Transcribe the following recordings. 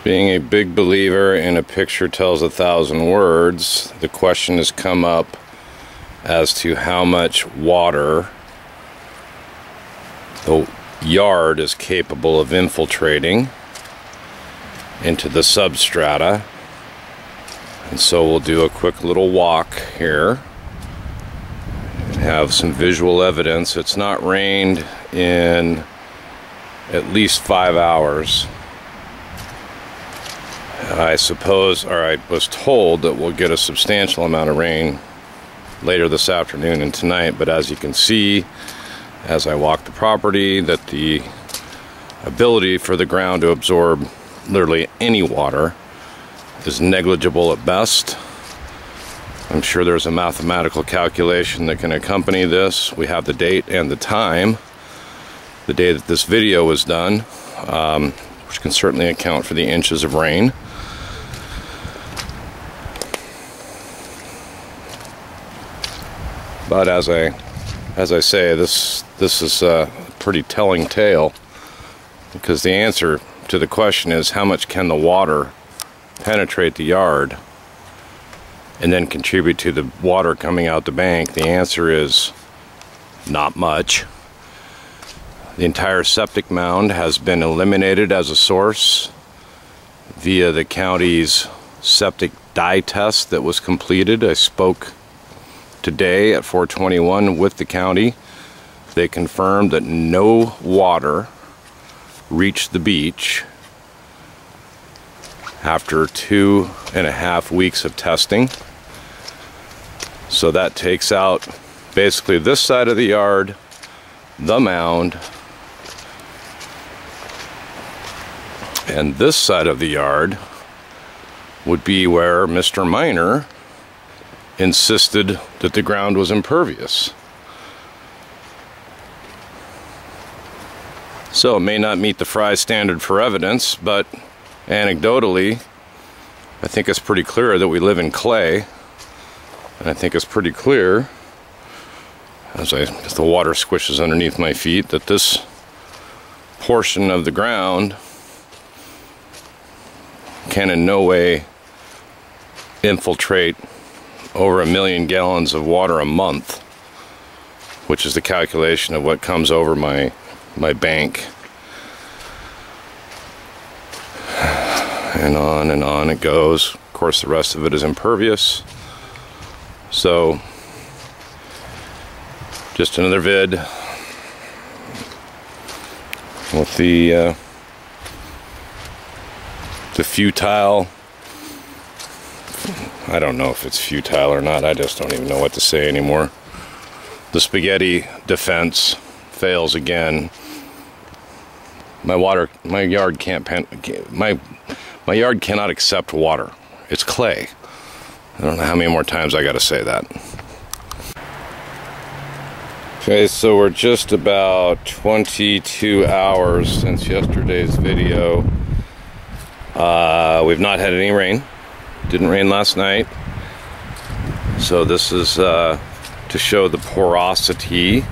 Being a big believer in a picture tells 1,000 words, the question has come up as to how much water the yard is capable of infiltrating into the substrata. And so we'll do a quick little walk here and have some visual evidence. It's not rained in at least 5 hours. I suppose, or I was told that we'll get a substantial amount of rain later this afternoon and tonight, but as you can see as I walk the property, that the ability for the ground to absorb literally any water is negligible at best. I'm sure there's a mathematical calculation that can accompany this. We have the date and the time, the day that this video was done, which can certainly account for the inches of rain. But as I say, this is a pretty telling tale, because the answer to the question is how much can the water penetrate the yard and then contribute to the water coming out the bank. The answer is not much. The entire septic mound has been eliminated as a source via the county's septic dye test that was completed. I spoke today at 421 with the county. They confirmed that no water reached the beach after 2.5 weeks of testing. So that takes out basically this side of the yard, the mound, and this side of the yard would be where Mr. Miner insisted that the ground was impervious. So it may not meet the Frye standard for evidence, but anecdotally, I think it's pretty clear that we live in clay. And I think it's pretty clear, as the water squishes underneath my feet, that this portion of the ground can in no way infiltrate over 1 million gallons of water a month, which is the calculation of what comes over my bank. And on it goes. Of course, the rest of it is impervious. So, just another vid with the futile, I don't know if it's futile or not, I just don't even know what to say anymore. The spaghetti defense fails again. My yard cannot accept water. It's clay. I don't know how many more times I gotta say that. Okay, so we're just about 22 hours since yesterday's video. We've not had any rain. Didn't rain last night. So this is to show the porosity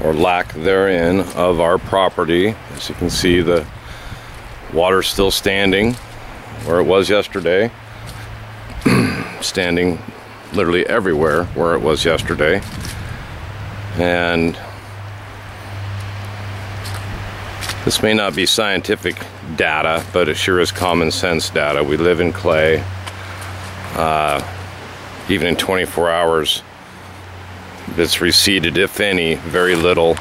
or lack therein of our property. As you can see, the water's still standing where it was yesterday. Standing literally everywhere where it was yesterday. And this may not be scientific data, but it sure is common sense data. We live in clay. Even in 24 hours, it's receded, if any, very little.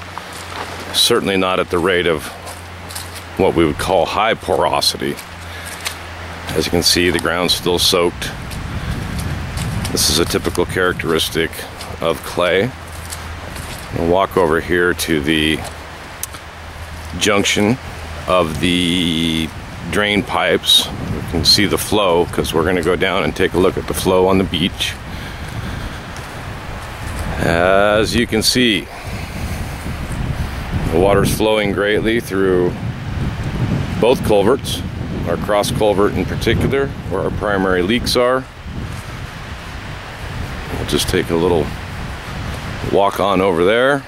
Certainly not at the rate of what we would call high porosity. As you can see, the ground's still soaked. This is a typical characteristic of clay. We'll walk over here to the junction of the drain pipes. You can see the flow, because we're going to go down and take a look at the flow on the beach. As you can see, the water's flowing greatly through both culverts, our cross culvert in particular, where our primary leaks are. We'll just take a little walk on over there,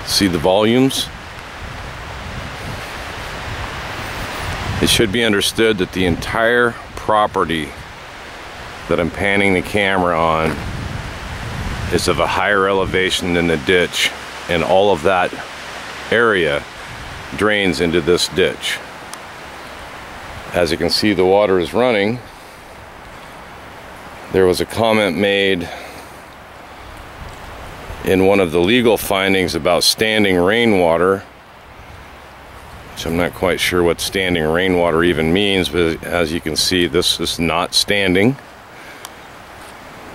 see the volumes. It should be understood that the entire property that I'm panning the camera on is of a higher elevation than the ditch, and all of that area drains into this ditch. As you can see, the water is running. There was a comment made in one of the legal findings about standing rainwater, which I'm not quite sure what standing rainwater even means, but as you can see, this is not standing.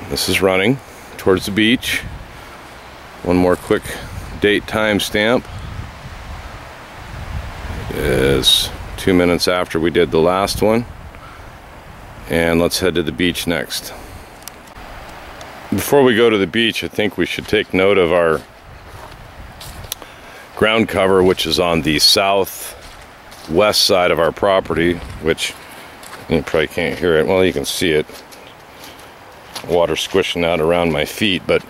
This is running towards the beach. One more quick date time stamp. It is 2 minutes after we did the last one. And let's head to the beach next. Before we go to the beach, I think we should take note of our ground cover, which is on the southwest side of our property, which you probably can't hear it. Well, you can see it. Water squishing out around my feet, but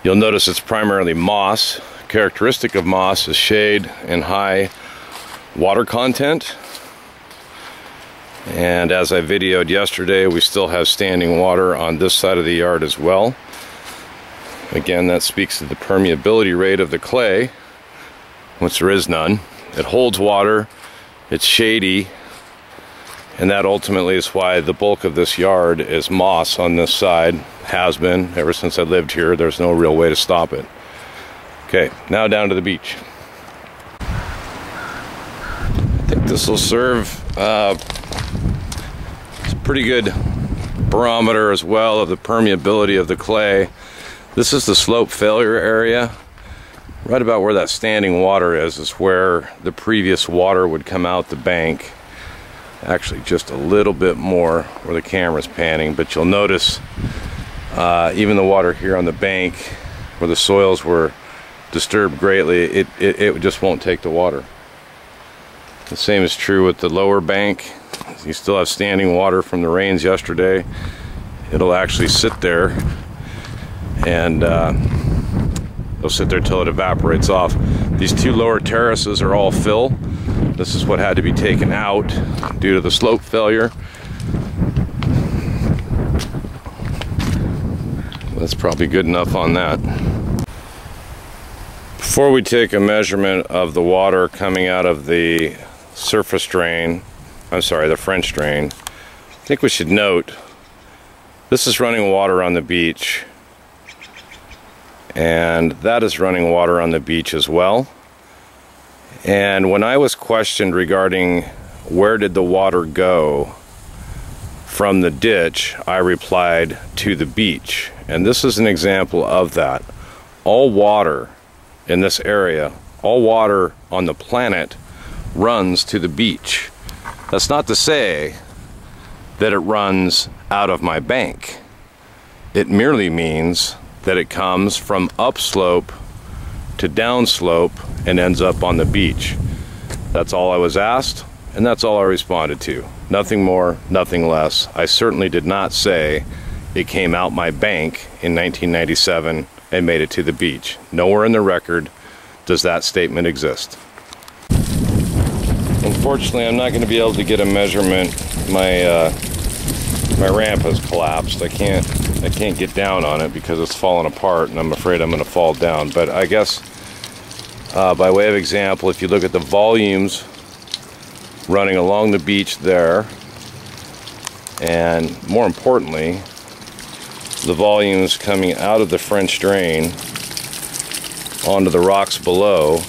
you'll notice it's primarily moss. Characteristic of moss is shade and high water content. And as I videoed yesterday, we still have standing water on this side of the yard as well. Again, that speaks to the permeability rate of the clay, which there is none. It holds water, it's shady, and that ultimately is why the bulk of this yard is moss on this side. Has been ever since I lived here. There's no real way to stop it. Okay, now down to the beach. I think this will serve it's a pretty good barometer as well of the permeability of the clay. This is the slope failure area. Right about where that standing water is where the previous water would come out the bank. Actually just a little bit more where the camera's panning, but you'll notice even the water here on the bank where the soils were disturbed greatly, it just won't take the water. The same is true with the lower bank. You still have standing water from the rains yesterday. It'll actually sit there and it'll sit there till it evaporates off. These two lower terraces are all fill. This is what had to be taken out due to the slope failure. That's probably good enough on that. Before we take a measurement of the water coming out of the surface drain, I'm sorry, the French drain, I think we should note this is running water on the beach, and that is running water on the beach as well. And when I was questioned regarding where did the water go from the ditch, I replied to the beach. And this is an example of that. All water in this area, all water on the planet runs to the beach. That's not to say that it runs out of my bank. It merely means that it comes from upslope to downslope and ends up on the beach. That's all I was asked, and that's all I responded to. Nothing more, nothing less. I certainly did not say it came out my bank in 1997 and made it to the beach. Nowhere in the record does that statement exist. Unfortunately, I'm not going to be able to get a measurement. My ramp has collapsed. I can't get down on it because it's falling apart, and I'm afraid I'm going to fall down. But I guess by way of example, if you look at the volumes running along the beach there, and more importantly, the volumes coming out of the French drain onto the rocks below,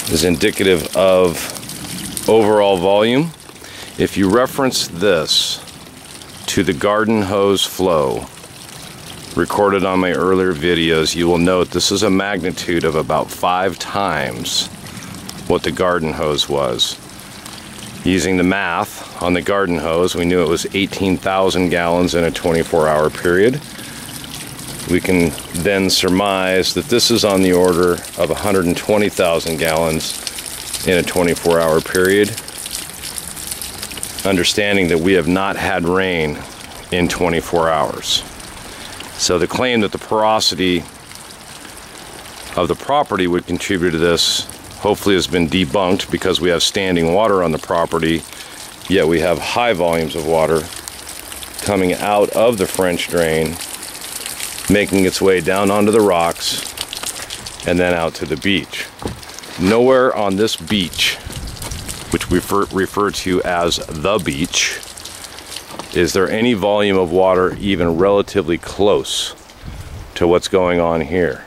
is indicative of overall volume. If you reference this to the garden hose flow recorded on my earlier videos, you will note this is a magnitude of about 5 times what the garden hose was. Using the math on the garden hose, we knew it was 18,000 gallons in a 24-hour period. We can then surmise that this is on the order of 120,000 gallons in a 24-hour period, understanding that we have not had rain in 24 hours. So the claim that the porosity of the property would contribute to this hopefully has been debunked, because we have standing water on the property, yet we have high volumes of water coming out of the French drain, making its way down onto the rocks and then out to the beach. Nowhere on this beach, which we refer to as the beach, is there any volume of water even relatively close to what's going on here.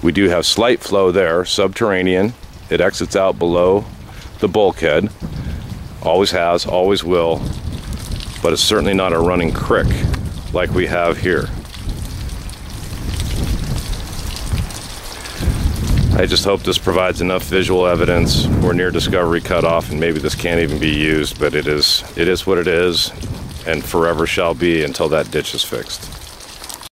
We do have slight flow there, subterranean. It exits out below the bulkhead. Always has, always will, but it's certainly not a running creek like we have here. I just hope this provides enough visual evidence. We're near discovery cutoff, and maybe this can't even be used, but it is what it is, and forever shall be until that ditch is fixed.